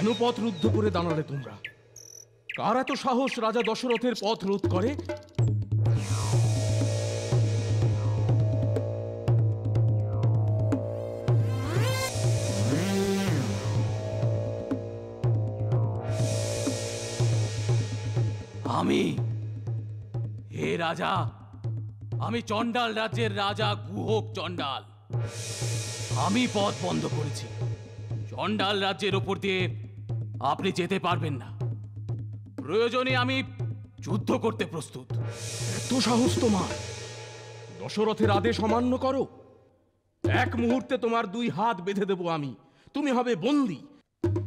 কেন পথ রুদ্ধ করে দাঁড়ালে তোমরা? কার এত সাহস রাজা দশরথের পথ রোধ করে? আমি, হে রাজা, আমি চণ্ডাল রাজ্যের রাজা গুহক চণ্ডাল। আমি পথ বন্ধ করেছি। চণ্ডাল রাজ্যের ওপর দিয়ে আপনি যেতে পারবেন না। প্রয়োজনে আমি যুদ্ধ করতে প্রস্তুত। এত সাহস তোমার? দশরথের আদেশ অমান্য করো? এক মুহূর্তে তোমার দুই হাত বেঁধে দেব আমি। তুমি হবে বন্দী,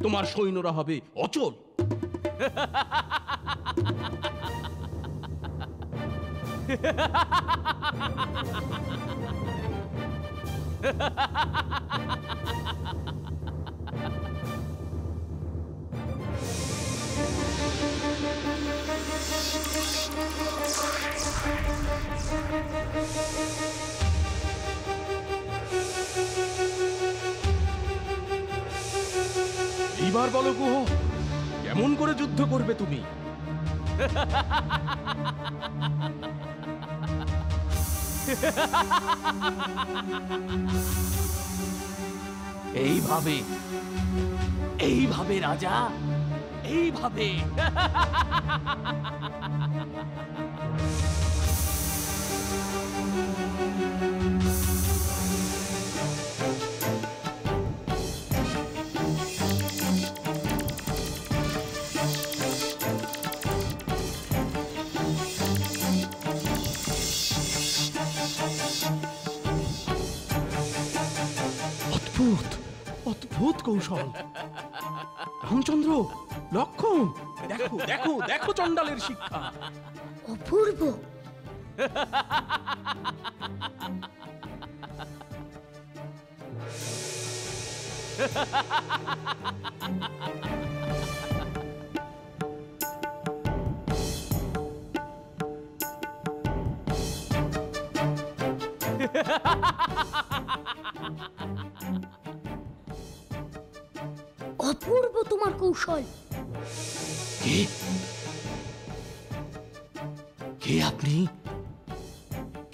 তোমার সৈন্যরা হবে অচল। এইবার বলো গুহ, কেমন করে যুদ্ধ করবে তুমি? এইভাবে, এইভাবে রাজা, এইভাবে। অদ্ভুত, অদ্ভুত কৌশল। রামচন্দ্র, লক্ষণ, দেখো দেখো দেখো চণ্ডালের শিক্ষা। অপূর্ব। অপূর্ব তোমার কৌশল। কে? কে আপনি?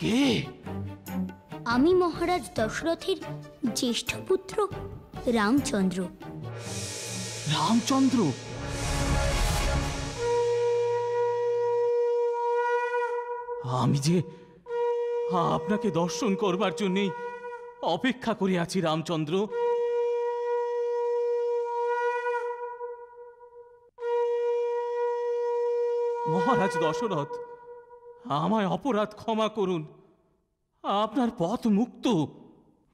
কে? আমি মহারাজ দশরথের জ্যেষ্ঠ পুত্র রামচন্দ্র। রামচন্দ্র? আমি যে আপনাকে দর্শন করবার জন্যই অপেক্ষা করে আছি রামচন্দ্র। মহারাজ দশরথ, আমায় অপরাধ ক্ষমা করুন। আপনার পথ মুক্ত।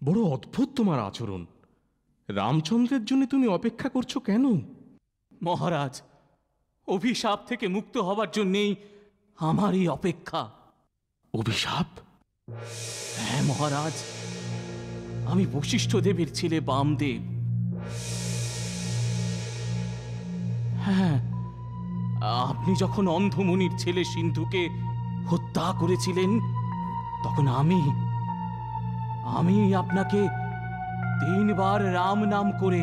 বড় অদ্ভুত তোমার আচরণ। রামচন্দ্রের জন্য তুমি অপেক্ষা করছো কেন? মহারাজ, অভিশাপ থেকে মুক্ত হবার জন্যেই আমার এই অপেক্ষা। অভিশাপ? হ্যাঁ মহারাজ, আমি বশিষ্ঠ দেবের ছেলে বামদেব। হ্যাঁ, আপনি যখন অন্ধমুনির ছেলে সিন্ধুকে হত্যা করেছিলেন, তখন আমি আপনাকে 3 বার রাম নাম করে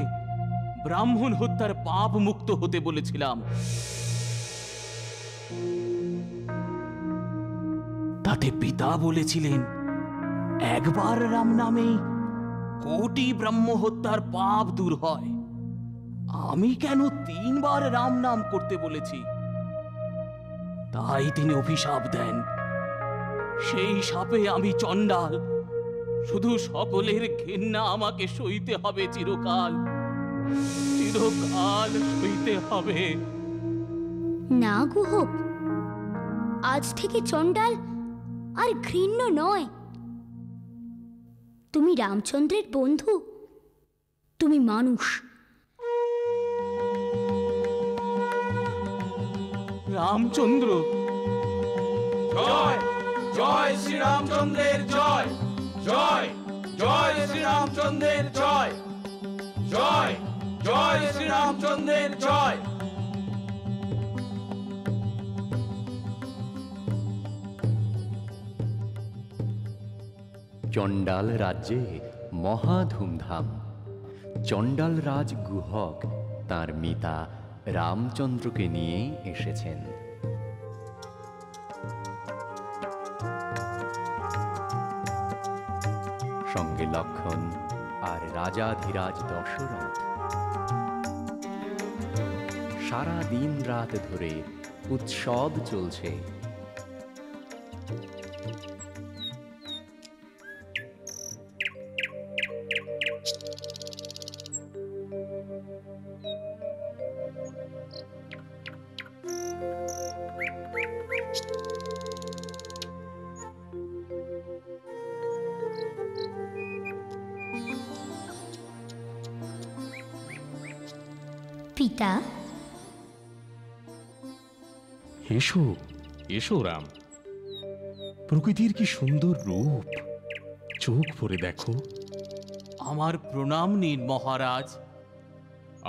ব্রাহ্মণ হত্যার পাপ মুক্ত হতে বলেছিলাম। তাতে পিতা বলেছিলেন, একবার রাম নামেই কোটি ব্রহ্ম হত্যার পাপ দূর হয়। আমি কেন 3 বার রাম নাম করতে বলেছি? তাই তিনি অভিশাপ দেন। সেই শাপে আমি চণ্ডাল। শুধু সকলের ঘৃণা আমাকে সইতে হবে চিরকাল, চিরকাল সইতে হবে। না গুহক, আজ থেকে চণ্ডাল আর ঘৃণ্য নয়। তুমি রামচন্দ্রের বন্ধু, তুমি মানুষ। রামচন্দ্র, জয় জয় শ্রীরামচন্দ্রের জয়, জয় জয় শ্রীরামচন্দ্রের জয়, জয় জয় শ্রীরামচন্দ্রের জয়। চণ্ডাল রাজ্যে মহা ধুমধাম। চণ্ডাল রাজ গুহক তার মিতা রামচন্দ্রকে নিয়ে এসেছেন। সঙ্গে লক্ষণ আর রাজাধিরাজ দশরথ। সারা দিন রাত ধরে উৎসব চলছে। পিতা, এসো এসো রাম, প্রকৃতির কি সুন্দর রূপ, চোখ ভরে দেখো। আমার প্রণাম নিন মহারাজ।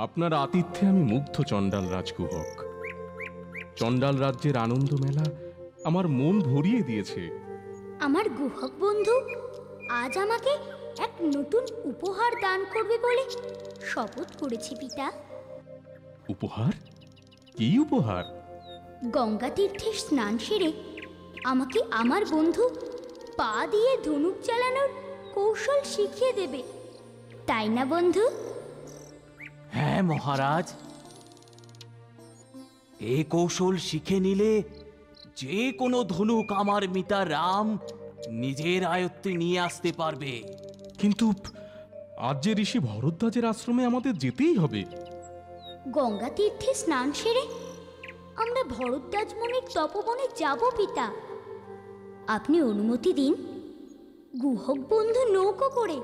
আপনার আতিথ্যে আমি মুগ্ধ চণ্ডাল রাজগুহক। চণ্ডাল রাজ্যের আনন্দ মেলা আমার মন ভরিয়ে দিয়েছে। আমার গুহক বন্ধু আজ আমাকে এক নতুন উপহার দান করবে বলে শপথ করেছে পিতা। উপহার? কি উপহার? গঙ্গা তীর্থে স্নান সেরে আমাকে আমার বন্ধু পা দিয়ে ধনুক চালানোর কৌশল শিখিয়ে দেবে, তাই না বন্ধু? হ্যাঁ মহারাজ, এ কৌশল শিখে নিলে যে কোনো ধনুক আমার মিতা রাম নিজের আয়ত্তে নিয়ে আসতে পারবে। কিন্তু আজ যে ঋষি ভরদ্বাজের আশ্রমে আমাদের যেতেই হবে। গঙ্গা তীর্থে স্নান সেরে আমরা ভরদ্বাজ মুনির তপবনে যাব পিতা। আপনি অনুমতি দিন, গুহক বন্ধু নৌকো করে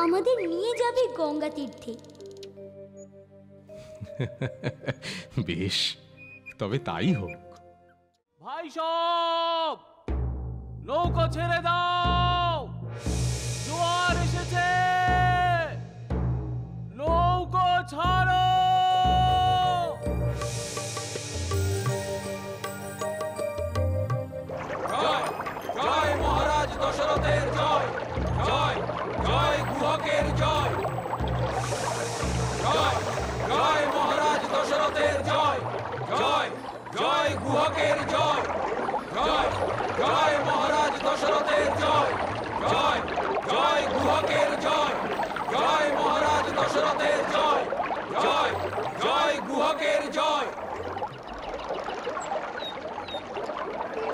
আমাদের নিয়ে যাবে গঙ্গা তীর্থে। বেশ, তবে তাই হোক। ভাই সব, নৌকো ছেড়ে দাও, জোয়ার এসেছে, নৌকো ছাড়ো। জয় জয় মহারাজ দশরথের জয়, জয় জয় গুহকের জয়, জয় জয় মহারাজ দশরথের জয়, জয় জয় গুহকের জয়, জয় জয় মহারাজ দশরথের জয়, জয় জয় গুহকের জয়, জয় মহারাজ দশরথের জয়, জয় জয় গুহকের জয়।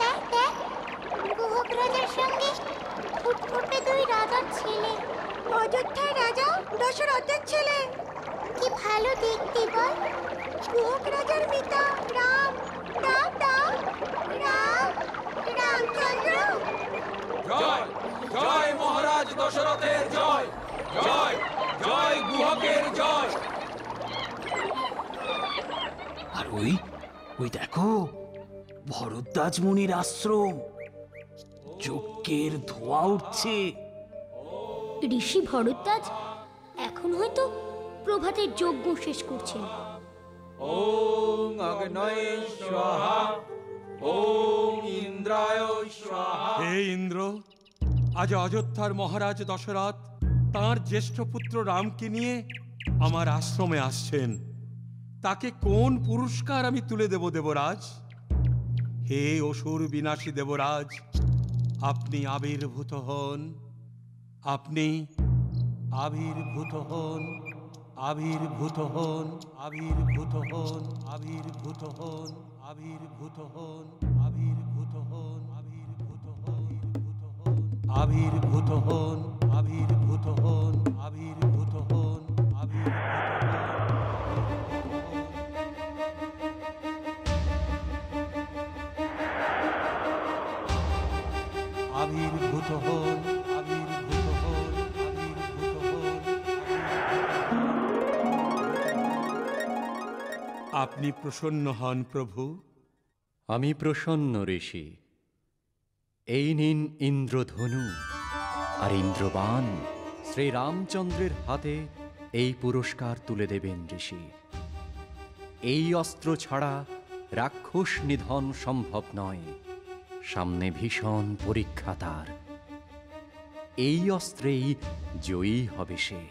দেখ দেখ, গুহক রাজার সঙ্গে ফুটফুটে দুই রাজার ছেলে, অযোধ্যার রাজা দশরথের ছেলে। কি ভালো দেখতে বল। গুহক রাজার পিতা রাম, রাম রাম রাম রামচন্দ্র। জয় জয় মহারাজ দশরথের জয়, জয় জয় গুহকের জয়। আর ওই দেখো, ভরদ্বাজ মুনির আশ্রম, যজ্ঞের ধোঁয়া উঠছে। ঋষি ভরদ্বাজ এখন হয়তো প্রভাতের যজ্ঞ শেষ করছেন। ওং অগ্নয়ে স্বাহা, ওং ইন্দ্রায় স্বাহা। হে ইন্দ্র, আজ অযোধ্যার মহারাজ দশরথ তাঁর জ্যেষ্ঠ পুত্র রামকে নিয়ে আমার আশ্রমে আসছেন। তাকে কোন পুরস্কার আমি তুলে দেব দেবরাজ? হে অসুর বিনাশী দেবরাজ, আপনি আবির্ভূত হন, আপনি আবির্ভূত হন, আবির্ভূত হন, আবির্ভূত হন, আবির্ভূত হন, আবির্ভূত হন, আবির্ভূত হন, আবির্ভূত হন, আবির্ভূত হন, আবির্ভূত হন, আবির্ভূত হন, আবির্ভূত হন, আবির্ভূত হন, আবির্ভূত হন, আবির্ভূত হন। আপনি প্রসন্ন হন প্রভু। আমি প্রসন্ন ঋষি। এই নিন ইন্দ্রধনু, আর ইন্দ্রবান শ্রীরামচন্দ্রের হাতে এই পুরস্কার তুলে দেবেন ঋষি। এই অস্ত্র ছাড়া রাক্ষস নিধন সম্ভব নয়, সামনে ভীষণ পরীক্ষা তার। এই অস্ত্রেই জয়ী হবে সে।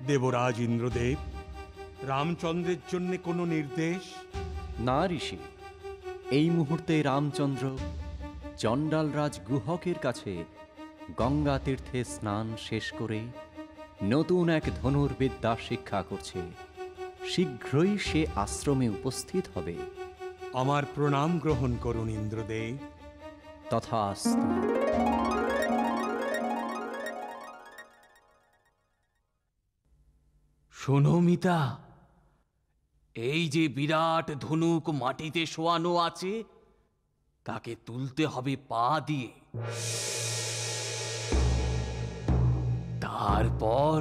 দেবরাজ ইন্দ্রদেব, রামচন্দ্রের জন্য কোনো নির্দেশ? না ঋষি, এই মুহূর্তে রামচন্দ্র চণ্ডালরাজ গুহকের কাছে গঙ্গা তীর্থে স্নান শেষ করে নতুন এক ধনুর্বিদ্যা শিক্ষা করছে। শীঘ্রই সে আশ্রমে উপস্থিত হবে। আমার প্রণাম গ্রহণ করুন ইন্দ্রদেব। তথাস্তু। শোনো মিতা, এই যে বিরাট ধনুক মাটিতে শোয়ানো আছে, তাকে তুলতে হবে পা দিয়ে। তারপর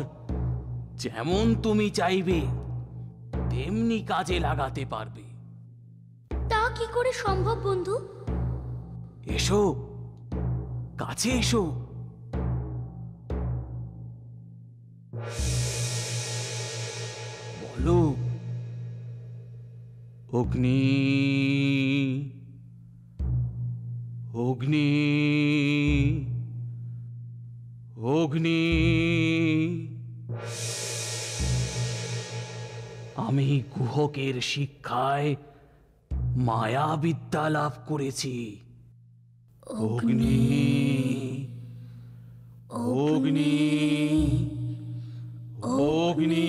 যেমন তুমি চাইবে তেমনি কাজে লাগাতে পারবে। তা কি করে সম্ভব বন্ধু? এসো, কাছে এসো। বলো, অগ্নি অগ্নি অগ্নি। আমি গুহকের শিক্ষায় মায়াবিদ্যা লাভ করেছি। অগ্নি অগ্নি অগ্নি।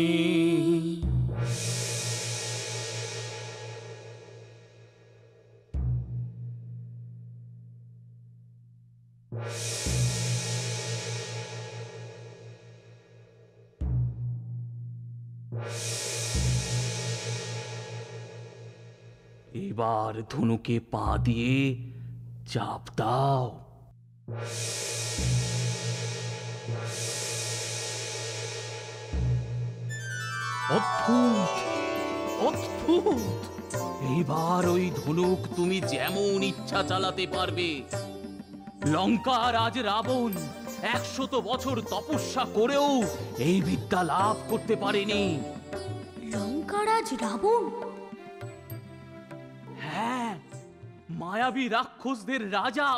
এবার ধনুকে পা দিয়ে চাপ দাও। অদ্ভুত, অদ্ভুত। এইবার ওই ধনুক তুমি যেমন ইচ্ছা চালাতে পারবে। লঙ্কার আজ রাবণ 100 বছর তপস্যা করেও এই বিদ্যা লাভ করতে পারেনি। লঙ্কারাজ রাবণ? হ্যাঁ, মায়াবী রাক্ষসদের রাজা।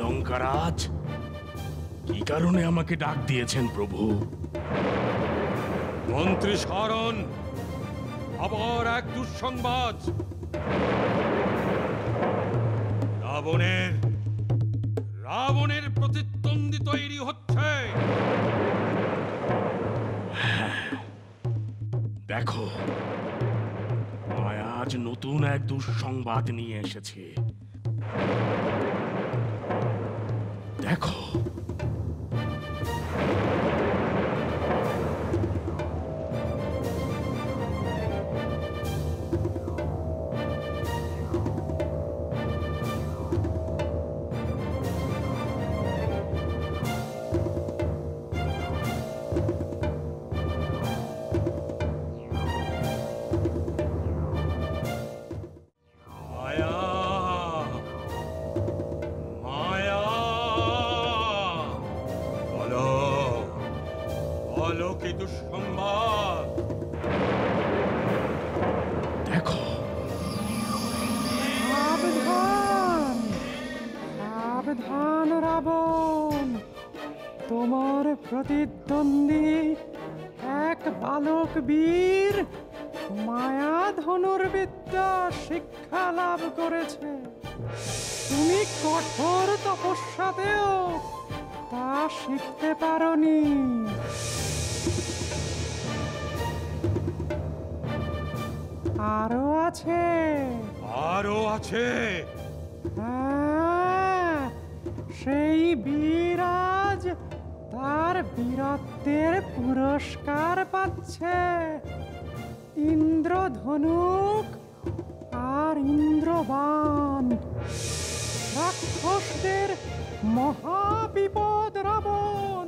লঙ্কারাজ, কি কারণে আমাকে ডাক দিয়েছেন প্রভু? মন্ত্রী শরণ, আবার এক দুঃসংবাদ। রাবণের প্রতিদ্বন্দ্বী তৈরি হচ্ছে। দেখো, মায়া আজ নতুন এক দুঃসংবাদ নিয়ে এসেছে। দেখো, কি দুঃসংবাদ? দেখো, সাবধান, সাবধান রাবণ। তোমার প্রতিদ্বন্দ্বী এক বালক বীর মায়া ধনুর্বিদ্যা শিক্ষা লাভ করেছে। তুমি কঠোর তপস্যাতেও তা শিখতে পারোনি। আরো আছে, আরো আছে। হ্যাঁ, সেই বীরাজ তার বীরত্বের পুরস্কার পাচ্ছে। ইন্দ্রধনুক আর ইন্দ্রবাণ, রাক্ষসদের মহাবিপদ রাবণ।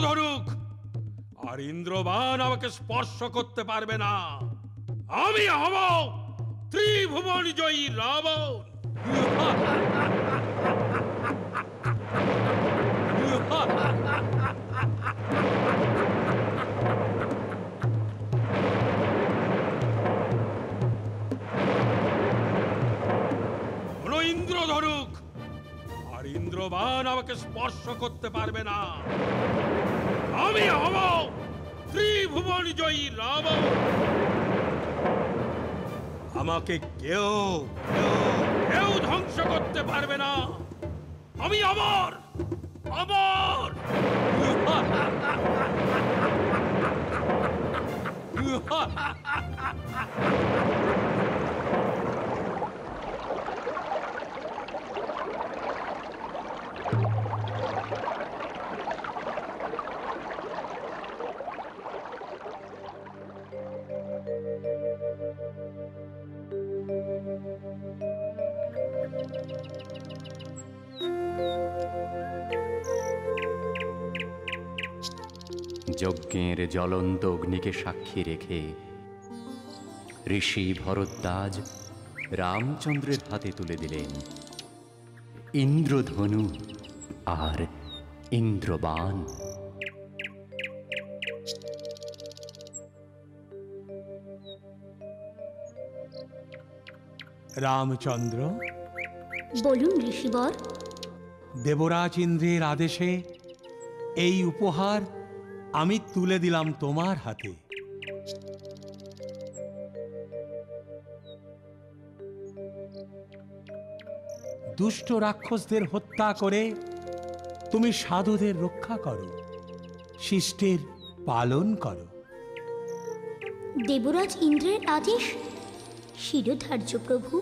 ধরুক, আর ইন্দ্রবান আমাকে স্পর্শ করতে পারবে না। আমি হব ত্রিভুবন জয়ী রাবণ। কোনো ইন্দ্র ধরুক, আর ইন্দ্রবান আমাকে স্পর্শ করতে পারবে না। আমি হব ত্রিভুবন জয়ী রাবণ। আমাকে কেউ কেউ ধ্বংস করতে পারবে না। আমি অমর, অমর। যজ্ঞের জ্বলন্ত অগ্নিকে সাক্ষী রেখে ঋষি ভরদ্বাজ রামচন্দ্রের হাতে তুলে দিলেন ইন্দ্রধনু আর ইন্দ্রবাণ। রামচন্দ্র, বলুন ঋষিবর। দেবরাজ ইন্দ্রের আদেশে এই উপহার আমি তুলে দিলাম তোমার হাতে। দুষ্ট রাক্ষসদের হত্যা করে তুমি সাধুদের রক্ষা করো, শিষ্টের পালন করো। দেবরাজ ইন্দ্রের আদেশ শিরোধার্য প্রভু।